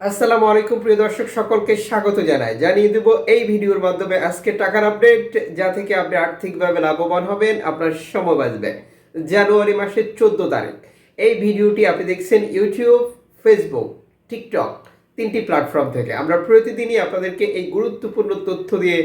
আসসালামু আলাইকুম প্রিয় দর্শক, সকলকে স্বাগত জানাই। জানিয়ে দেব এই ভিডিওর মাধ্যমে আজকে টাকার আপডেট, যা থেকে আপনি আর্থিকভাবে লাভবান হবেন, আপনার সময় বাঁচবে। জানুয়ারি মাসের 14 তারিখ এই ভিডিওটি আপনি দেখছেন ইউটিউব, ফেসবুক, টিকটক, তিনটি প্ল্যাটফর্ম থেকে। আমরা প্রতিদিনই আপনাদেরকে এই গুরুত্বপূর্ণ তথ্য দিয়ে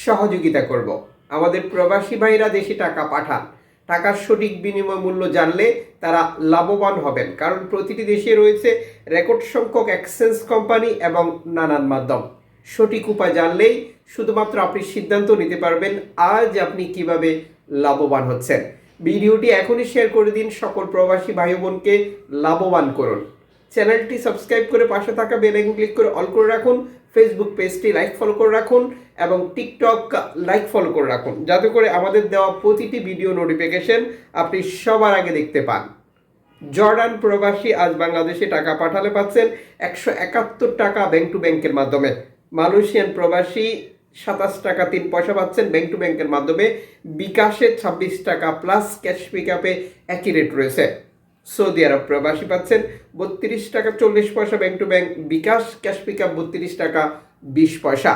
সহযোগিতা করব। আমাদের প্রবাসী ভাইরা দেশে টাকা পাঠান, টাকার সঠিক বিনিময় মূল্য জানলে তারা লাভবান হবেন, কারণ প্রতিটি দেশে রয়েছে রেকর্ড সংখ্যক এক্সচেঞ্জ কোম্পানি এবং নানান মাধ্যম। সঠিক উপায় জানলেই শুধুমাত্র আপনি সিদ্ধান্ত নিতে পারবেন আজ আপনি কিভাবে লাভবান হচ্ছেন। ভিডিওটি এখনই শেয়ার করে দিন, সকল প্রবাসী ভাই বোনকে লাভবান করুন। চ্যানেলটি সাবস্ক্রাইব করে পাশে থাকা বেল আইকন ক্লিক করে অল করে রাখুন। ফেসবুক পেজটি লাইক ফলো করে রাখুন এবং টিকটক লাইক ফলো করে রাখুন, যাতে করে আমাদের দেওয়া প্রতিটি ভিডিও নোটিফিকেশন আপনি সবার আগে দেখতে পান। জর্ডান প্রবাসী আজ বাংলাদেশে টাকা পাঠালে পাচ্ছেন 171 টাকা ব্যাংক টু ব্যাংকের মাধ্যমে। মালয়েশিয়ান প্রবাসী 27 টাকা 3 পয়সা পাচ্ছেন ব্যাংক টু ব্যাংকের মাধ্যমে। বিকাশে 26 টাকা প্লাস ক্যাশ পিকআপে একই রেট রয়েছে। সৌদি আরব প্রবাসী পাচ্ছেন 32 টাকা 40 পয়সা bank to bank, bKash cash pickup 32 টাকা 20 পয়সা।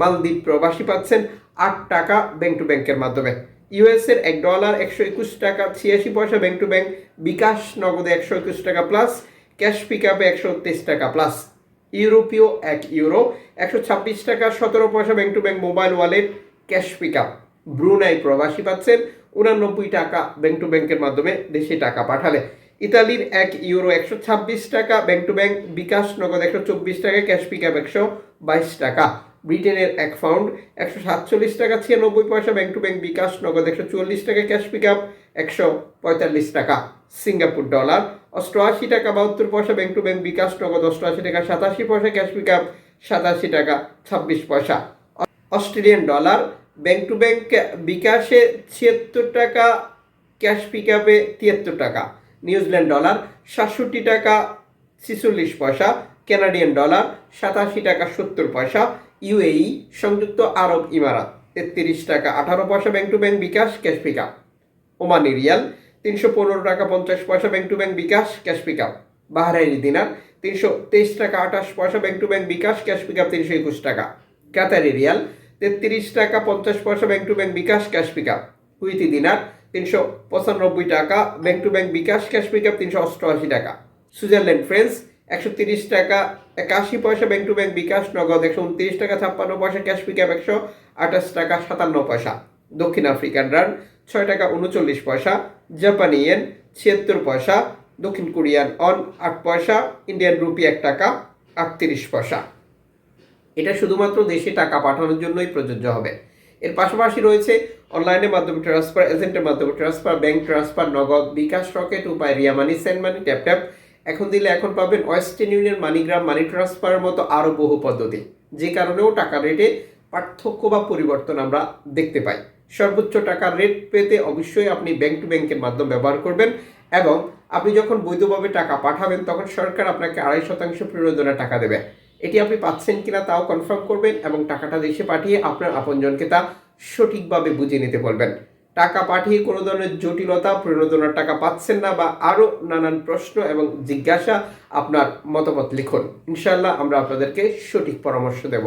মালদ্বীপ প্রবাসী পাচ্ছেন 8 টাকা ব্যাংক টু ব্যাংকের মাধ্যমে। ইউএস এর $1 121 টাকা 86 পয়সা ব্যাংক টু ব্যাংক, বিকাশ নগদে 121 টাকা প্লাস ক্যাশ পিকআপে 123 টাকা প্লাস। ইউরোপীয় €1 126 টাকা 17 পয়সা bank to bank mobile wallet cash pickup. Brunei প্রবাসী পাচ্ছেন 89 টাকা ব্যাংক টু ব্যাংকের মাধ্যমে দেশে টাকা পাঠালে। ইতালির €1 126 টাকা ব্যাংক টু ব্যাংক, বিকাশ নগদ 124 টাকা ক্যাশ পিকআপ 122 টাকা। ব্রিটেনের £1 147 টাকা 96 পয়সা ব্যাংক টু ব্যাংক, বিকাশ নগদ 144 টাকা ক্যাশ পিকআপ 145 টাকা। সিঙ্গাপুর ডলার 88 টাকা 72 পয়সা ব্যাংক টু ব্যাংক, বিকাশ নগদ 88 টাকা 87 পয়সা ক্যাশ পিকআপ 87 টাকা 26 পয়সা। Australian dollar bank to bank, বিকাশে 76 টাকা ক্যাশ পিকআপে 73 টাকা। নিউজিল্যান্ড ডলার 67 টাকা 46 পয়সা। কানাডিয়ান ডলার 87 টাকা 70 পয়সা। ইউএই সংযুক্ত আরব ইমারাত 33 টাকা 18 পয়সা bank to bank, bKash cash pickup. Omani riyal 315 টাকা 50 পয়সা bank to bank, bKash cash pickup. Bahraini dinar 323 টাকা 28 পয়সা bank to bank, bKash cash pickup 321 টাকা। কাতারি রিয়াল 33 টাকা 50 পয়সা bank to bank, bKash cash pickup. Kuwaiti dinar 395 টাকা bank to bank, bKash cash pickup 388 টাকা। Switzerland friends 130 টাকা 81 পয়সা ব্যাংক টু ব্যাংক, বিকাশ নগদ 129 টাকা 56 পয়সা ক্যাশ পিকআপ 128 টাকা 57 পয়সা। দক্ষিণ আফ্রিকান রান 6 টাকা 39 পয়সা। জাপানি ইয়েন 76 পয়সা। দক্ষিণ কোরিয়ান অন 8 পয়সা। ইন্ডিয়ান রুপি 1 টাকা 38 পয়সা। এটা শুধুমাত্র দেশে টাকা পাঠানোর জন্যই প্রযোজ্য হবে। এর পাশাপাশি রয়েছে অনলাইনের মাধ্যমে ট্রান্সফার, এজেন্টের মাধ্যমে ট্রান্সফার, ব্যাংক ট্রান্সফার, নগদ, বিকাশ, রকেট, উপায়, রিয়া মানি, সেন্ড মানি, ট্যাপ ট্যাপ, এখন দিলে এখন পাবেন, ওয়েস্টার্ন ইউনিয়ন, মানিগ্রাম, মানি ট্রান্সফারের মতো আরও বহু পদ্ধতি, যে কারণেও টাকার রেটে পার্থক্য বা পরিবর্তন আমরা দেখতে পাই। সর্বোচ্চ টাকার রেট পেতে অবশ্যই আপনি ব্যাংক টু ব্যাংকের মাধ্যম ব্যবহার করবেন, এবং আপনি যখন বৈধভাবে টাকা পাঠাবেন তখন সরকার আপনাকে 2.5% প্রণোদনা টাকা দেবে। এটি আপনি পাচ্ছেন কিনা তাও কনফার্ম করবেন এবং টাকাটা দেশে পাঠিয়ে আপনার আপনজনকে তা সঠিকভাবে বুঝে নিতে বলবেন। টাকা পাঠিয়ে কোনো ধরনের জটিলতা, প্রণোদনার টাকা পাচ্ছেন না বা আরও নানান প্রশ্ন এবং জিজ্ঞাসা, আপনার মতামত লিখুন। ইনশাআল্লাহ আমরা আপনাদেরকে সঠিক পরামর্শ দেব।